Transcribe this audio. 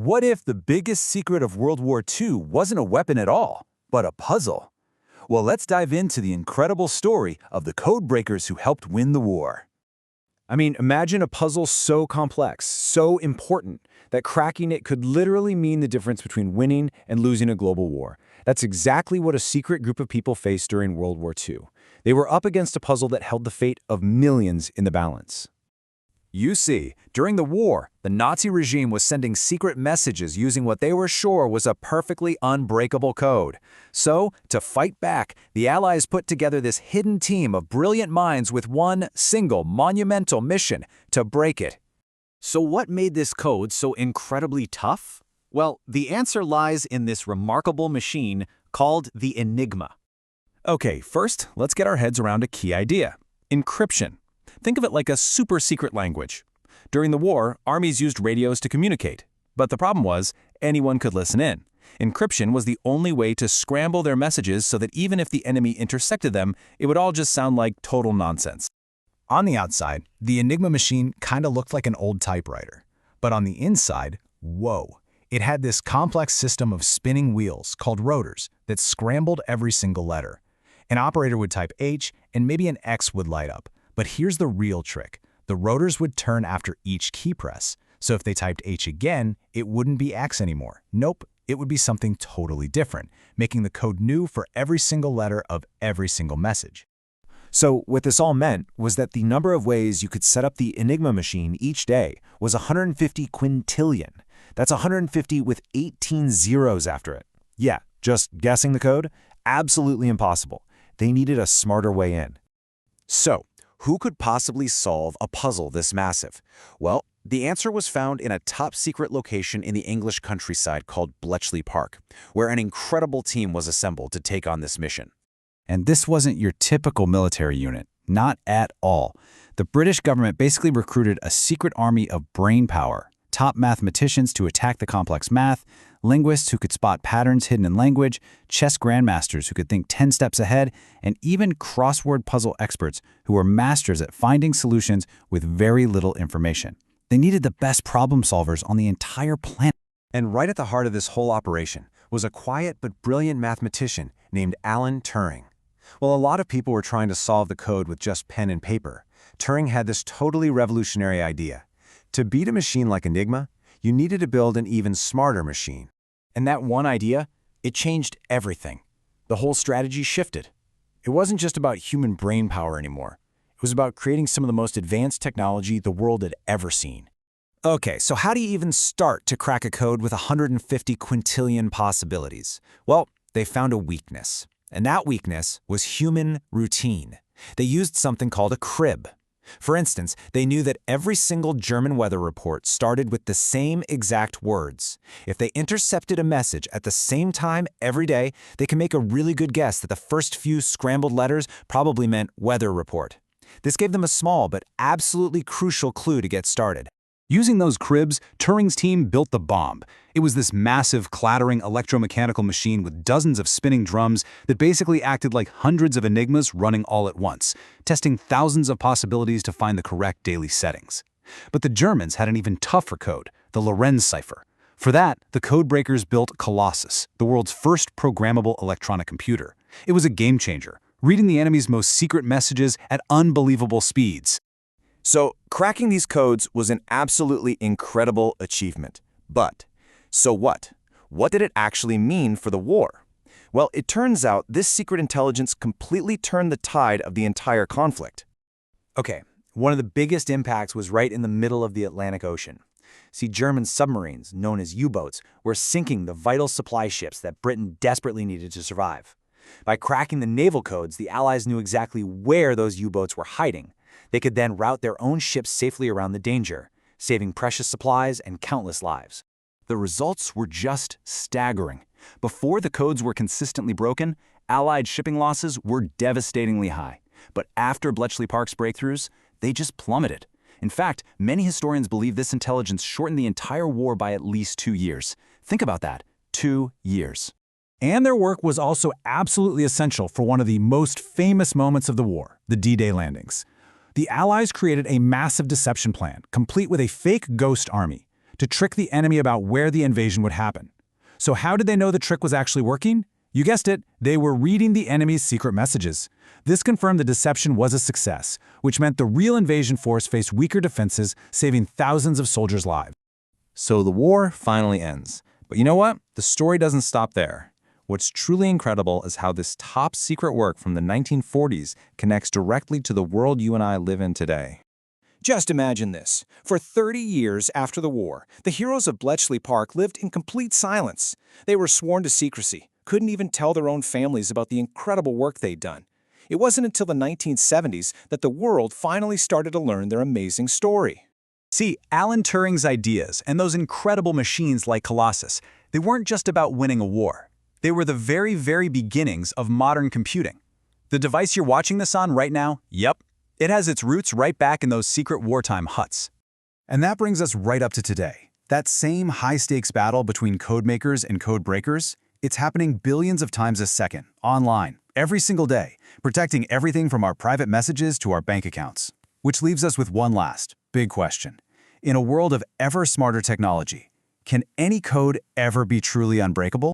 What if the biggest secret of World War II wasn't a weapon at all, but a puzzle? Well, let's dive into the incredible story of the codebreakers who helped win the war. Imagine a puzzle so complex, so important, that cracking it could literally mean the difference between winning and losing a global war. That's exactly what a secret group of people faced during World War II. They were up against a puzzle that held the fate of millions in the balance. You see, during the war, the Nazi regime was sending secret messages using what they were sure was a perfectly unbreakable code. So, to fight back, the Allies put together this hidden team of brilliant minds with one single monumental mission: to break it. So what made this code so incredibly tough? Well, the answer lies in this remarkable machine called the Enigma. Okay, first, let's get our heads around a key idea: encryption. Think of it like a super-secret language. During the war, armies used radios to communicate. But the problem was, anyone could listen in. Encryption was the only way to scramble their messages so that even if the enemy intercepted them, it would all just sound like total nonsense. On the outside, the Enigma machine kind of looked like an old typewriter. But on the inside, whoa, it had this complex system of spinning wheels called rotors that scrambled every single letter. An operator would type H and maybe an X would light up. But here's the real trick. The rotors would turn after each key press. So if they typed H again, it wouldn't be X anymore. Nope, it would be something totally different, making the code new for every single letter of every single message. So what this all meant was that the number of ways you could set up the Enigma machine each day was 150 quintillion. That's 150 with 18 zeros after it. Yeah, just guessing the code? Absolutely impossible. They needed a smarter way in. So, who could possibly solve a puzzle this massive? Well, the answer was found in a top-secret location in the English countryside called Bletchley Park, where an incredible team was assembled to take on this mission. And this wasn't your typical military unit, not at all. The British government basically recruited a secret army of brain power, top mathematicians to attack the complex math, linguists who could spot patterns hidden in language, chess grandmasters who could think 10 steps ahead, and even crossword puzzle experts who were masters at finding solutions with very little information. They needed the best problem solvers on the entire planet. And right at the heart of this whole operation was a quiet but brilliant mathematician named Alan Turing. While a lot of people were trying to solve the code with just pen and paper, Turing had this totally revolutionary idea. To beat a machine like Enigma, you needed to build an even smarter machine. And that one idea, it changed everything. The whole strategy shifted. It wasn't just about human brain power anymore. It was about creating some of the most advanced technology the world had ever seen. Okay, so how do you even start to crack a code with 150 quintillion possibilities? Well, they found a weakness. And that weakness was human routine. They used something called a crib. For instance, they knew that every single German weather report started with the same exact words. If they intercepted a message at the same time every day, they can make a really good guess that the first few scrambled letters probably meant weather report. This gave them a small but absolutely crucial clue to get started. Using those cribs, Turing's team built the bomb. It was this massive, clattering electromechanical machine with dozens of spinning drums that basically acted like hundreds of enigmas running all at once, testing thousands of possibilities to find the correct daily settings. But the Germans had an even tougher code, the Lorenz cipher. For that, the codebreakers built Colossus, the world's first programmable electronic computer. It was a game changer, reading the enemy's most secret messages at unbelievable speeds. So, cracking these codes was an absolutely incredible achievement. But, so what? What did it actually mean for the war? Well, it turns out this secret intelligence completely turned the tide of the entire conflict. Okay, one of the biggest impacts was right in the middle of the Atlantic Ocean. See, German submarines, known as U-boats, were sinking the vital supply ships that Britain desperately needed to survive. By cracking the naval codes, the Allies knew exactly where those U-boats were hiding. They could then route their own ships safely around the danger, saving precious supplies and countless lives. The results were just staggering. Before the codes were consistently broken, Allied shipping losses were devastatingly high. But after Bletchley Park's breakthroughs, they just plummeted. In fact, many historians believe this intelligence shortened the entire war by at least 2 years. Think about that, 2 years. And their work was also absolutely essential for one of the most famous moments of the war, the D-Day landings. The Allies created a massive deception plan, complete with a fake ghost army. to trick the enemy about where the invasion would happen. So how did they know the trick was actually working? You guessed it, they were reading the enemy's secret messages. This confirmed the deception was a success, which meant the real invasion force faced weaker defenses, saving thousands of soldiers' lives. So the war finally ends. But you know what? The story doesn't stop there. What's truly incredible is how this top-secret work from the 1940s connects directly to the world you and I live in today. Just imagine this. For 30 years after the war, the heroes of Bletchley Park lived in complete silence. They were sworn to secrecy, couldn't even tell their own families about the incredible work they'd done. It wasn't until the 1970s that the world finally started to learn their amazing story. See, Alan Turing's ideas and those incredible machines like Colossus, they weren't just about winning a war. They were the very, very beginnings of modern computing. The device you're watching this on right now, yep, it has its roots right back in those secret wartime huts. And that brings us right up to today. That same high-stakes battle between code makers and code breakers, it's happening billions of times a second, online, every single day, protecting everything from our private messages to our bank accounts. Which leaves us with one last, big question. In a world of ever smarter technology, can any code ever be truly unbreakable?